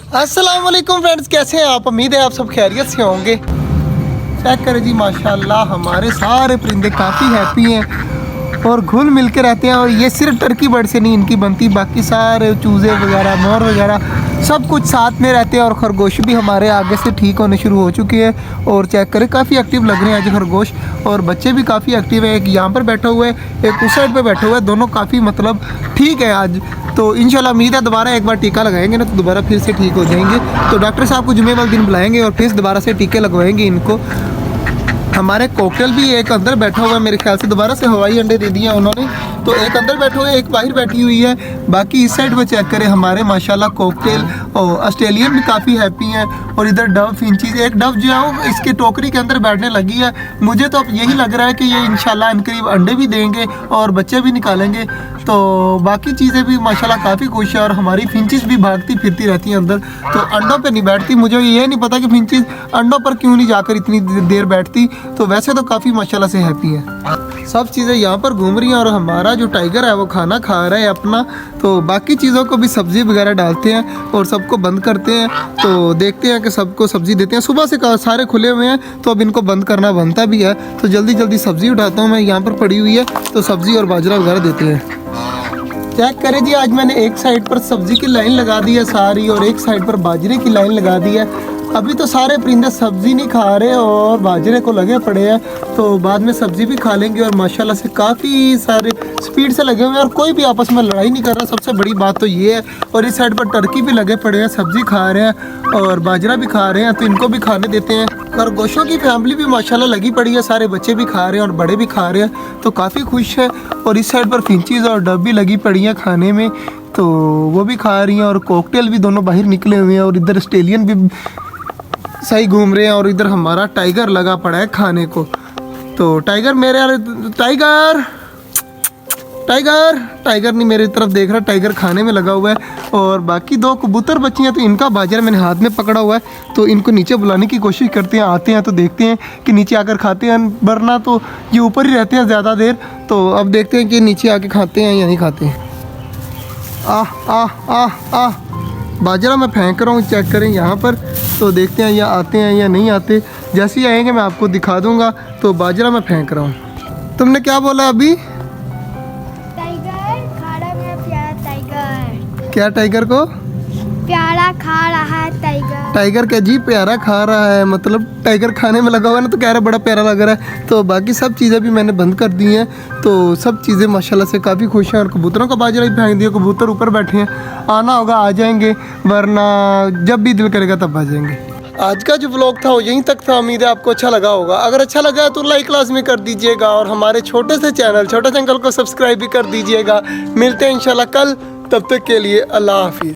अस्सलाम वालेकुम फ्रेंड्स, कैसे हैं आप? उम्मीद है आप सब खैरियत से होंगे। चेक करें जी, माशाल्लाह हमारे सारे परिंदे काफ़ी हैप्पी हैं और घुल मिल के रहते हैं। और ये सिर्फ टर्की बर्ड से नहीं इनकी बनती, बाकी सारे चूज़े वगैरह, मोर वगैरह सब कुछ साथ में रहते हैं। और खरगोश भी हमारे आगे से ठीक होने शुरू हो चुके हैं। और चेक करें, काफ़ी एक्टिव लग रहे हैं आज खरगोश। और बच्चे भी काफ़ी एक्टिव है। एक यहाँ पर बैठा हुआ है, एक उस साइड पर बैठा हुआ है। दोनों काफ़ी मतलब ठीक है आज। तो इंशाल्लाह उम्मीद है दोबारा एक बार टीका लगाएंगे ना तो दोबारा फिर से ठीक हो जाएंगे। तो डॉक्टर साहब को जुमे वाले दिन बुलाएंगे और फिर दोबारा से टीके लगवाएंगे इनको। हमारे कॉकटेल भी एक अंदर बैठा हुआ है, मेरे ख्याल से दोबारा से हवाई अंडे दे दिए उन्होंने। तो एक अंदर बैठा हुआ है, एक बाहर बैठी हुई है। बाकी इस साइड पर चेक करें, हमारे माशाल्लाह कॉकटेल और ऑस्ट्रेलियन भी काफ़ी हैप्पी हैं। और इधर डव फिंचीज, एक डव जो है वो इसके टोकरी के अंदर बैठने लगी है। मुझे तो अब यही लग रहा है कि ये इंशाल्लाह इनकरीब अंडे भी देंगे और बच्चे भी निकालेंगे। तो बाकी चीज़ें भी माशाल्लाह काफ़ी खुश है। और हमारी फिंचीज भी भागती फिरती रहती हैं अंदर, तो अंडों पे नहीं बैठती। मुझे ये नहीं पता कि फिंचीज अंडों पर क्यों नहीं जाकर इतनी देर बैठती। तो वैसे तो काफ़ी माशाल्लाह से हैप्पी है। सब चीज़ें यहाँ पर घूम रही हैं और हमारा जो टाइगर है वो खाना खा रहा है अपना। तो बाकी चीज़ों को भी सब्ज़ी वगैरह डालते हैं और सबको बंद करते हैं। तो देखते हैं कि सबको सब्ज़ी देते हैं। सुबह से सारे खुले हुए हैं, तो अब इनको बंद करना बनता भी है। तो जल्दी जल्दी सब्ज़ी उठाता हूँ मैं, यहाँ पर पड़ी हुई है तो सब्ज़ी और बाजरा वगैरह देते हैं। चेक करें जी, आज मैंने एक साइड पर सब्ज़ी की लाइन लगा दी है सारी और एक साइड पर बाजरे की लाइन लगा दी है। अभी तो सारे परिंदे सब्ज़ी नहीं खा रहे और बाजरे को लगे पड़े हैं। तो बाद में सब्ज़ी भी खा लेंगे। और माशाल्लाह से काफ़ी सारे स्पीड से लगे हुए हैं और कोई भी आपस में लड़ाई नहीं कर रहा। सबसे बड़ी बात तो ये है। और इस साइड पर टर्की भी लगे पड़े हैं, सब्ज़ी खा रहे हैं और बाजरा भी खा रहे हैं। तो इनको भी खाने देते हैं। खरगोशों की फैमिली भी माशाल्लाह लगी पड़ी है, सारे बच्चे भी खा रहे हैं और बड़े भी खा रहे हैं। तो काफ़ी खुश है। और इस साइड पर फिंचीज़ और डब भी लगी पड़ी हैं खाने में, तो वो भी खा रही हैं। और कॉकटेल भी दोनों बाहर निकले हुए हैं। और इधर ऑस्ट्रेलियन भी सही घूम रहे हैं। और इधर हमारा टाइगर लगा पड़ा है खाने को। तो टाइगर मेरे यार, टाइगर टाइगर टाइगर नहीं मेरी तरफ देख रहा, टाइगर खाने में लगा हुआ है। और बाकी दो कबूतर बच्ची हैं, तो इनका बाजरा मैंने हाथ में पकड़ा हुआ है। तो इनको नीचे बुलाने की कोशिश करते हैं, आते हैं तो देखते हैं कि नीचे आकर खाते हैं, वरना तो ये ऊपर ही रहते हैं ज़्यादा देर। तो अब देखते हैं कि नीचे आके खाते हैं या नहीं खाते हैं। बाजरा मैं फेंक रहा हूँ, चेक करें यहाँ पर। तो देखते हैं या आते हैं या नहीं आते। जैसे ही आएंगे मैं आपको दिखा दूँगा। तो बाजरा मैं फेंक रहा हूँ। तुमने क्या बोला अभी? टाइगर खा रहा है मेरा प्यारा टाइगर। क्या टाइगर को प्यारा खा रहा है टाइगर? टाइगर क्या जी प्यारा खा रहा है? मतलब टाइगर खाने में लगा हुआ है ना, तो कह रहा बड़ा प्यारा लग रहा है। तो बाकी सब चीज़ें भी मैंने बंद कर दी हैं। तो सब चीज़ें माशाल्लाह से काफ़ी खुश हैं। और कबूतरों का बाजरा भी फेंक दिया, कबूतर ऊपर बैठे हैं। आना होगा आ जाएंगे, वरना जब भी दिल करेगा तब आ जाएंगे। आज का जो व्लॉग था वो यहीं तक था। उम्मीद है आपको अच्छा लगा होगा। अगर अच्छा लगा है तो लाइक लाजमी कर दीजिएगा और हमारे छोटे से चैनल छोटा चैनल को सब्सक्राइब भी कर दीजिएगा। मिलते हैं इंशाल्लाह कल, तब तक के लिए अल्लाह हाफिज़।